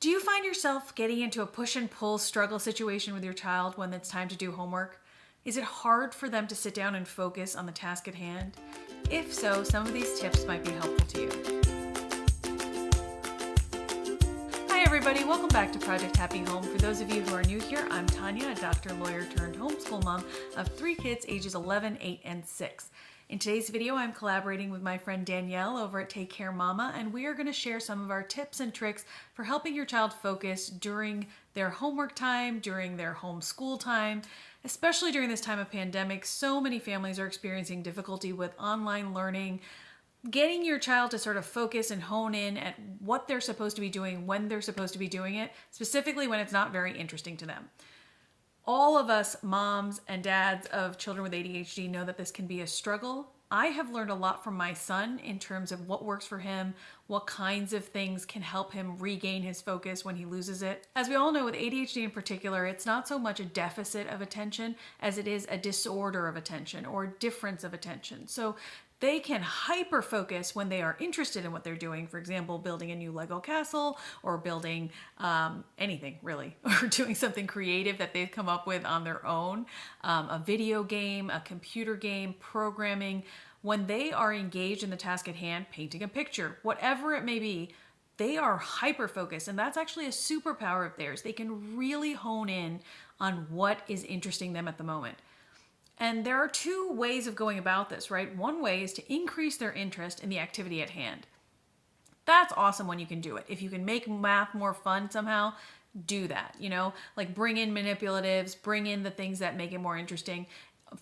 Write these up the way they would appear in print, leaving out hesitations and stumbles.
Do you find yourself getting into a push and pull struggle situation with your child when it's time to do homework? Is it hard for them to sit down and focus on the task at hand? If so, some of these tips might be helpful to you. Hi everybody, welcome back to Project Happy Home. For those of you who are new here, I'm Tanya, a doctor, lawyer turned homeschool mom of 3 kids ages 11, 8, and 6. In today's video, I'm collaborating with my friend Danielle over at TakeCareMama, and we are going to share some of our tips and tricks for helping your child focus during their homework time, during their homeschool time, especially during this time of pandemic. So many families are experiencing difficulty with online learning. Getting your child to sort of focus and hone in at what they're supposed to be doing, when they're supposed to be doing it, specifically when it's not very interesting to them. All of us moms and dads of children with ADHD know that this can be a struggle. I have learned a lot from my son in terms of what works for him, what kinds of things can help him regain his focus when he loses it. As we all know, with ADHD in particular, it's not so much a deficit of attention as it is a disorder of attention or difference of attention. So they can hyper focus when they are interested in what they're doing. For example, building a new Lego castle or building anything really, or doing something creative that they've come up with on their own, a video game, a computer game, programming. When they are engaged in the task at hand, painting a picture, whatever it may be, they are hyper focused, and that's actually a superpower of theirs. They can really hone in on what is interesting them at the moment. And there are 2 ways of going about this, right? One way is to increase their interest in the activity at hand. That's awesome when you can do it. If you can make math more fun somehow, do that, like bring in manipulatives, bring in the things that make it more interesting.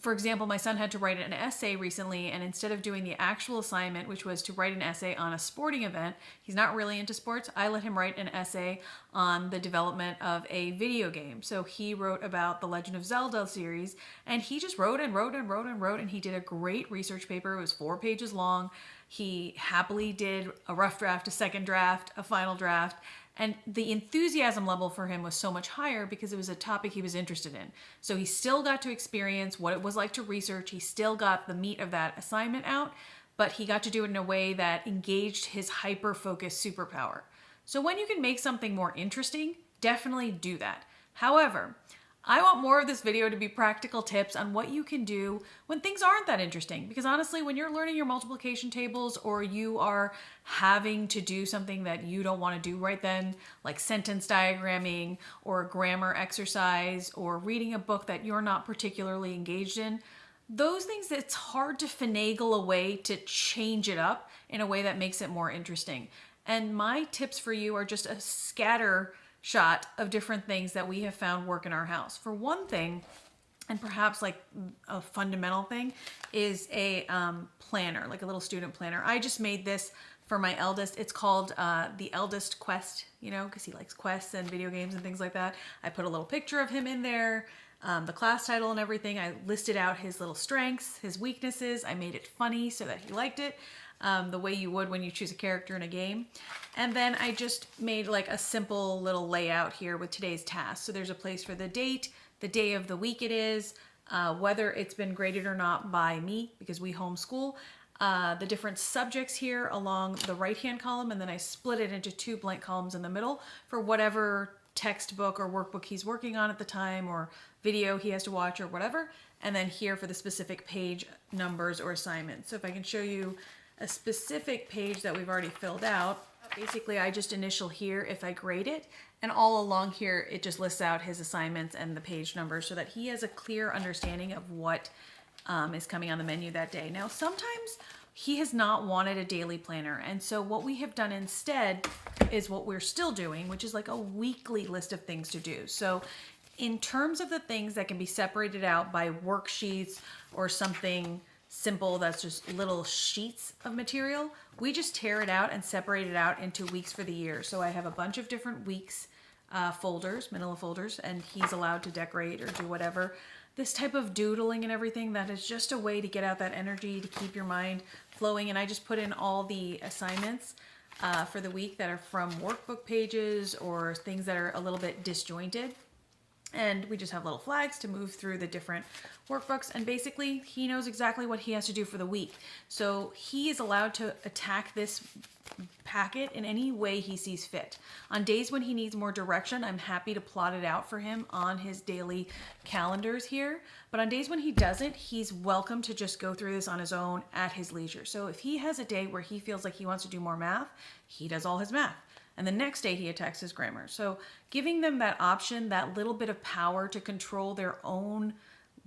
For example, my son had to write an essay recently, and instead of doing the actual assignment, which was to write an essay on a sporting event, he's not really into sports, I let him write an essay on the development of a video game. So he wrote about the Legend of Zelda series, and he just wrote and wrote and wrote and wrote, and he did a great research paper. It was 4 pages long. He happily did a rough draft, a second draft, a final draft, and the enthusiasm level for him was so much higher because it was a topic he was interested in. So he still got to experience what it was like to research. He still got the meat of that assignment out, but he got to do it in a way that engaged his hyper-focused superpower. So when you can make something more interesting, definitely do that. However, I want more of this video to be practical tips on what you can do when things aren't that interesting. Because honestly, when you're learning your multiplication tables or you are having to do something that you don't want to do right then, like sentence diagramming or a grammar exercise or reading a book that you're not particularly engaged in, those things, it's hard to finagle a way to change it up in a way that makes it more interesting. And my tips for you are just a scatter shot of different things that we have found work in our house. For one thing, and perhaps like a fundamental thing, is a planner, like a little student planner. I just made this for my eldest. It's called the Eldest Quest, because he likes quests and video games and things like that. I put a little picture of him in there, the class title and everything. I listed out his little strengths, his weaknesses. I made it funny so that he liked it. The way you would when you choose a character in a game. And then I just made like a simple little layout here with today's task. So there's a place for the date, the day of the week it is, whether it's been graded or not by me because we homeschool, the different subjects here along the right-hand column, and then I split it into 2 blank columns in the middle for whatever textbook or workbook he's working on at the time or video he has to watch or whatever. And then here for the specific page numbers or assignments. So if I can show you a specific page that we've already filled out. Basically, I just initial here if I grade it, and all along here it just lists out his assignments and the page numbers so that he has a clear understanding of what is coming on the menu that day. Now, sometimes he has not wanted a daily planner, and so what we have done instead is what we're still doing, which is like a weekly list of things to do. So in terms of the things that can be separated out by worksheets or something simple that's just little sheets of material, we just tear it out and separate it out into weeks for the year. So I have a bunch of different weeks folders, manila folders, and he's allowed to decorate or do whatever. This type of doodling and everything, that is just a way to get out that energy, to keep your mind flowing. And I just put in all the assignments for the week that are from workbook pages or things that are a little bit disjointed. And we just have little flags to move through the different workbooks. And basically, he knows exactly what he has to do for the week. So he is allowed to attack this packet in any way he sees fit. On days when he needs more direction, I'm happy to plot it out for him on his daily calendars here. But on days when he doesn't, he's welcome to just go through this on his own at his leisure. So if he has a day where he feels like he wants to do more math, he does all his math. And the next day he attacks his grammar. So giving them that option, that little bit of power to control their own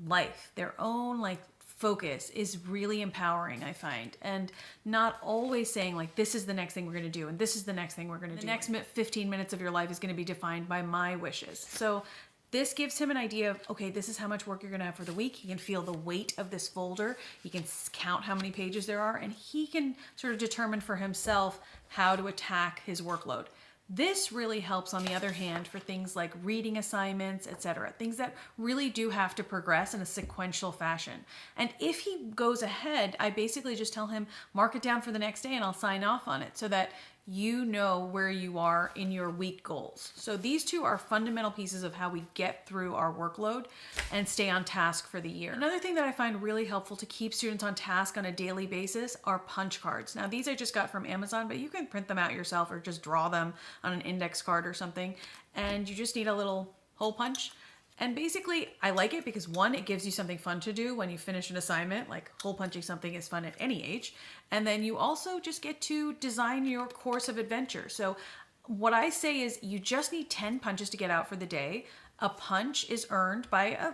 life, their own focus is really empowering, I find. And not always saying this is the next thing we're going to do and this is the next thing we're going to do. The next 15 minutes of your life is going to be defined by my wishes. So this gives him an idea of, okay, this is how much work you're going to have for the week. He can feel the weight of this folder. He can count how many pages there are, and he can sort of determine for himself how to attack his workload. This really helps, on the other hand, for things like reading assignments, etc. Things that really do have to progress in a sequential fashion. And if he goes ahead, I basically just tell him, mark it down for the next day and I'll sign off on it so that you know where you are in your week goals. So these two are fundamental pieces of how we get through our workload and stay on task for the year. Another thing that I find really helpful to keep students on task on a daily basis are punch cards. Now these I just got from Amazon, but you can print them out yourself or just draw them on an index card or something. And you just need a little hole punch. And basically, I like it because one, it gives you something fun to do when you finish an assignment, like hole punching something is fun at any age. And then you also just get to design your course of adventure. So what I say is you just need 10 punches to get out for the day. A punch is earned by a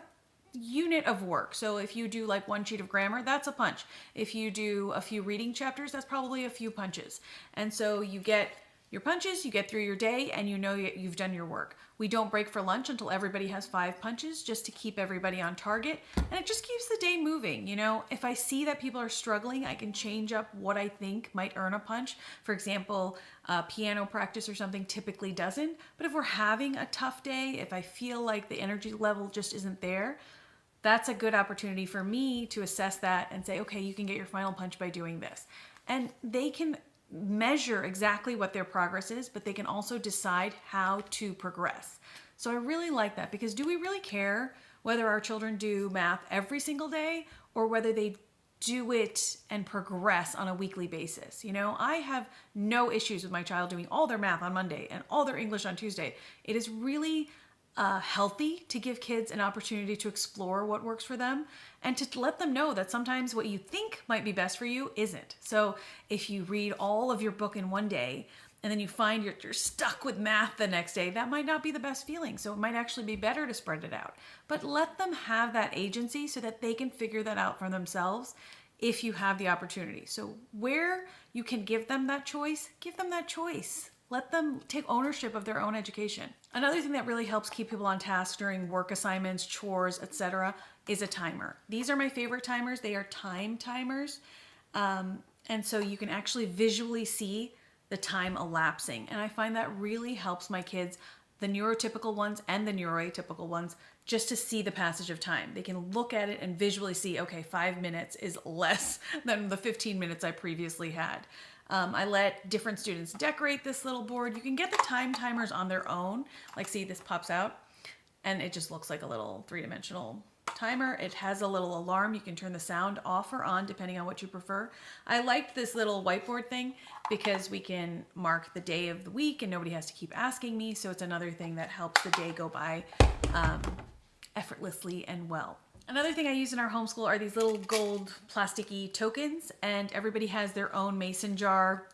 unit of work. So if you do one sheet of grammar, that's a punch. If you do a few reading chapters, that's probably a few punches. And so you get your punches, you get through your day, and you know you've done your work. We don't break for lunch until everybody has 5 punches, just to keep everybody on target. And it just keeps the day moving. If I see that people are struggling, I can change up what I think might earn a punch. For example, piano practice or something typically doesn't. But if we're having a tough day, if I feel like the energy level just isn't there, that's a good opportunity for me to assess that and say, okay, you can get your final punch by doing this. And they can measure exactly what their progress is, but they can also decide how to progress. So I really like that, because do we really care whether our children do math every single day or whether they do it and progress on a weekly basis? I have no issues with my child doing all their math on Monday and all their English on Tuesday. It is really healthy to give kids an opportunity to explore what works for them and to let them know that sometimes what you think might be best for you isn't. So if you read all of your book in one day and then you find you're stuck with math the next day, that might not be the best feeling. So it might actually be better to spread it out. But let them have that agency so that they can figure that out for themselves if you have the opportunity. So where you can give them that choice, give them that choice. Let them take ownership of their own education. Another thing that really helps keep people on task during work assignments, chores, etc., is a timer. These are my favorite timers. They are time timers. And so you can actually visually see the time elapsing. And I find that really helps my kids, the neurotypical ones and the neuroatypical ones, just to see the passage of time. They can look at it and visually see, okay, 5 minutes is less than the 15 minutes I previously had. I let different students decorate this little board. You can get the time timers on their own. See, this pops out and it just looks like a little 3-dimensional timer. It has a little alarm. You can turn the sound off or on depending on what you prefer. I liked this little whiteboard thing because we can mark the day of the week and nobody has to keep asking me. So it's another thing that helps the day go by effortlessly and well. Another thing I use in our homeschool are these little gold plasticky tokens, and everybody has their own mason jar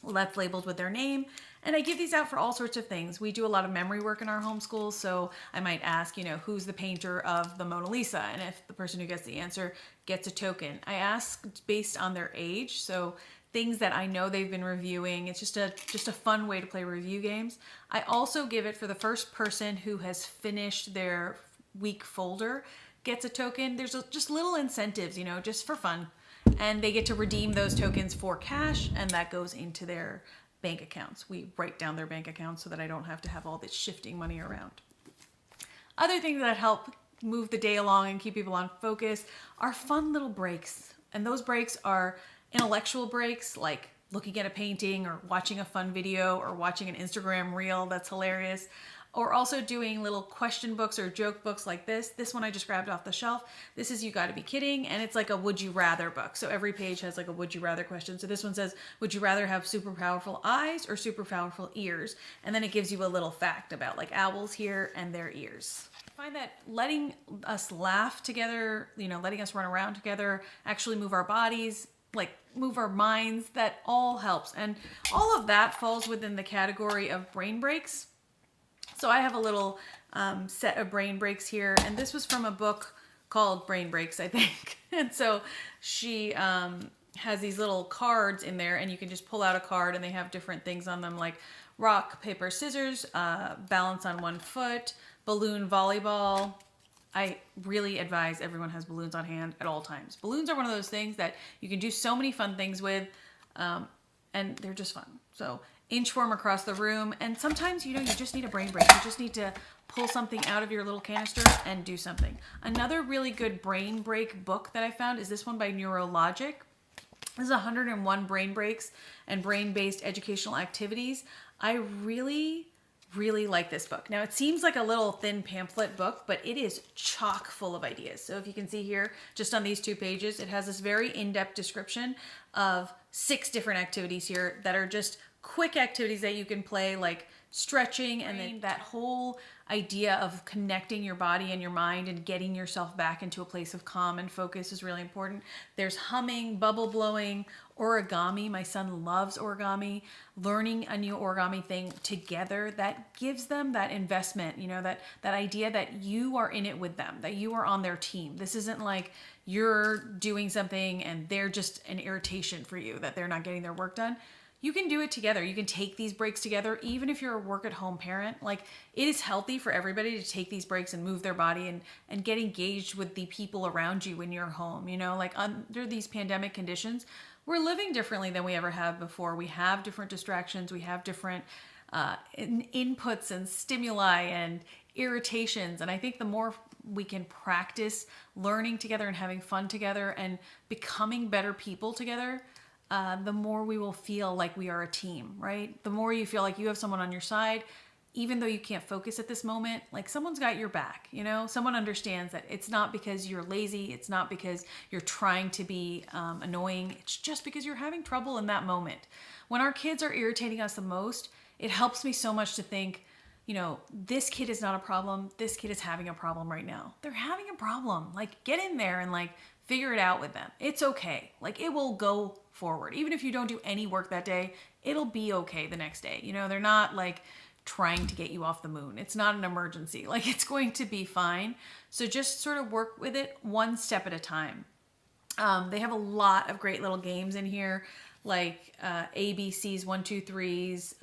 that's labeled with their name. And I give these out for all sorts of things. We do a lot of memory work in our homeschool, so I might ask, who's the painter of the Mona Lisa? And if the person who gets the answer gets a token. I ask based on their age, so things that I know they've been reviewing. It's just a fun way to play review games. I also give it for the first person who has finished their week folder gets a token. There's just little incentives, just for fun. And they get to redeem those tokens for cash, and that goes into their bank accounts. We write down their bank accounts so that I don't have to have all this shifting money around. Other things that help move the day along and keep people on focus are fun little breaks. And those breaks are intellectual breaks, like looking at a painting or watching a fun video or watching an Instagram reel that's hilarious, or also doing little question books or joke books like this. This one I just grabbed off the shelf. This is You Gotta Be Kidding, and it's like a would you rather book. So every page has like a would you rather question. So this one says, would you rather have super powerful eyes or super powerful ears? And then it gives you a little fact about like owls here and their ears. I find that letting us laugh together, you know, letting us run around together, actually move our bodies, like move our minds, that all helps. And all of that falls within the category of brain breaks. So I have a little set of brain breaks here, and this was from a book called Brain Breaks, I think. And so she has these little cards in there, and you can just pull out a card, and they have different things on them, like rock, paper, scissors, balance on one foot, balloon volleyball. I really advise everyone has balloons on hand at all times. Balloons are one of those things that you can do so many fun things with, and they're just fun. So inchworm across the room, and sometimes, you know, you just need a brain break. You just need to pull something out of your little canister and do something. Another really good brain break book that I found is this one by Neurologic. This is 101 brain breaks and brain-based educational activities. I really like this book. Now, it seems like a little thin pamphlet book, but it is chock full of ideas. So if you can see here, just on these 2 pages, it has this very in-depth description of 6 different activities here that are just quick activities that you can play, like stretching, and then that whole idea of connecting your body and your mind and getting yourself back into a place of calm and focus is really important. There's humming, bubble blowing, origami. My son loves origami. Learning a new origami thing together, that gives them that investment, you know, that idea that you are in it with them, that you are on their team. This isn't like you're doing something and they're just an irritation for you, that they're not getting their work done. You can do it together. You can take these breaks together, even if you're a work-at-home parent. Like, it is healthy for everybody to take these breaks and move their body and get engaged with the people around you when you're home. You know, like under these pandemic conditions, we're living differently than we ever have before. We have different distractions. We have different inputs and stimuli and irritations. And I think the more we can practice learning together and having fun together and becoming better people together, the more we will feel like we are a team, right? The more you feel like you have someone on your side, even though you can't focus at this moment, like someone's got your back, you know? Someone understands that it's not because you're lazy. It's not because you're trying to be annoying. It's just because you're having trouble in that moment. When our kids are irritating us the most, it helps me so much to think, you know, this kid is not a problem. This kid is having a problem right now. They're having a problem. Like, get in there and like figure it out with them. It's okay. Like, it will go forward. Even if you don't do any work that day, it'll be okay the next day. You know, they're not like trying to get you off the moon. It's not an emergency. Like, it's going to be fine. So just sort of work with it one step at a time. They have a lot of great little games in here, like ABCs, 1, 2, 3s.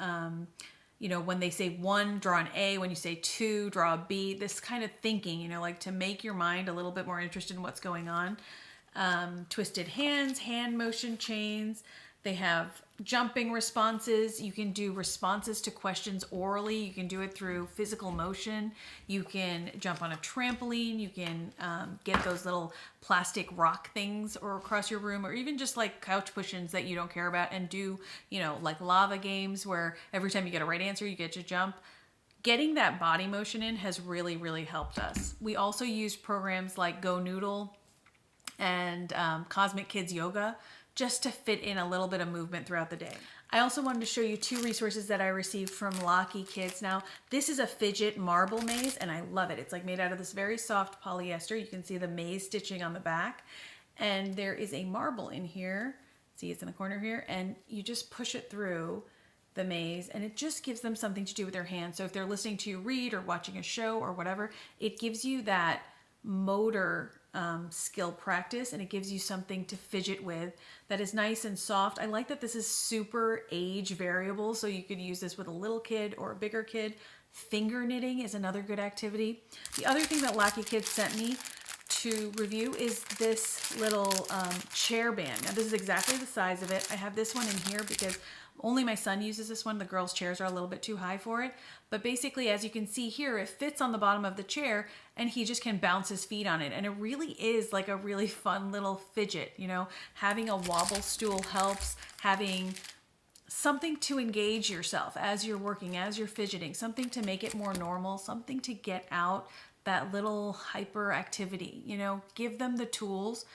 You know, when they say 1, draw an A. When you say 2, draw a B. This kind of thinking, you know, like to make your mind a little bit more interested in what's going on. Twisted hands, hand motion chains. They have jumping responses. You can do responses to questions orally. You can do it through physical motion. You can jump on a trampoline. You can get those little plastic rock things or across your room, or even just like couch cushions that you don't care about, and do, you know, like lava games where every time you get a right answer, you get to jump. Getting that body motion in has really, really helped us. We also use programs like Go Noodle and Cosmic Kids Yoga, just to fit in a little bit of movement throughout the day. I also wanted to show you 2 resources that I received from Locky Kids. Now, this is a fidget marble maze, and I love it. It's like made out of this very soft polyester. You can see the maze stitching on the back, and there is a marble in here. See, it's in the corner here, and you just push it through the maze, and it just gives them something to do with their hands. So if they're listening to you read or watching a show or whatever, it gives you that motor skill practice, and it gives you something to fidget with that is nice and soft. I like that this is super age variable, so you could use this with a little kid or a bigger kid. Finger knitting is another good activity. The other thing that Locky Kids sent me to review is this little chair band. Now, this is exactly the size of it. I have this one in here because only my son uses this one. The girls' chairs are a little bit too high for it. But basically, as you can see here, it fits on the bottom of the chair, and he just can bounce his feet on it. And it really is like a really fun little fidget, you know. Having a wobble stool helps. Having something to engage yourself as you're working, as you're fidgeting, something to make it more normal, something to get out that little hyperactivity. You know, give them the tools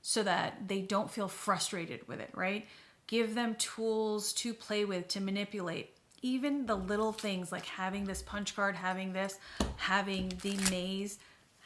so that they don't feel frustrated with it, right? Give them tools to play with, to manipulate. Even the little things like having this punch card, having the maze,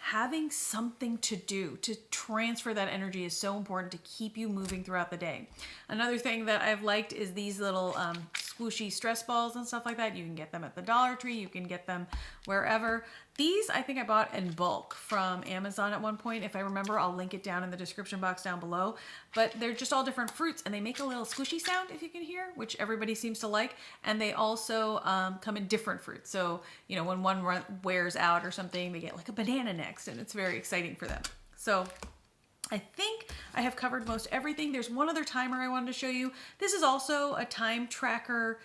having something to do to transfer that energy is so important to keep you moving throughout the day. Another thing that I've liked is these little squishy stress balls and stuff like that. You can get them at the Dollar Tree, you can get them wherever. These I think I bought in bulk from Amazon at one point. If I remember, I'll link it down in the description box down below. But they're just all different fruits and they make a little squishy sound, if you can hear, which everybody seems to like. And they also come in different fruits. So, you know, when one wears out or something, they get like a banana next, and it's very exciting for them. So I think I have covered most everything. There's one other timer I wanted to show you. This is also a time tracker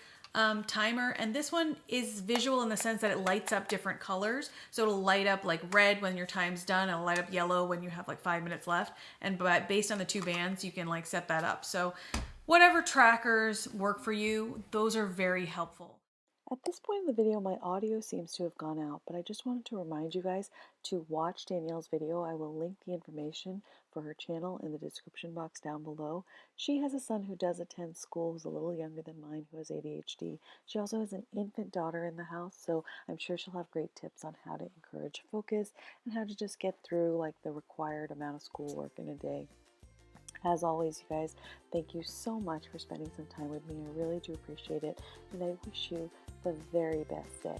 timer, and this one is visual in the sense that it lights up different colors. So it'll light up like red when your time's done, it'll light up yellow when you have like 5 minutes left, and based on the two bands you can like set that up. So whatever trackers work for you, those are very helpful. At this point in the video, my audio seems to have gone out, but I just wanted to remind you guys to watch Danielle's video. I will link the information for her channel in the description box down below. She has a son who does attend school who's a little younger than mine, who has ADHD. She also has an infant daughter in the house, so I'm sure she'll have great tips on how to encourage focus and how to just get through like the required amount of schoolwork in a day. As always, you guys, thank you so much for spending some time with me. I really do appreciate it, and I wish you the very best day.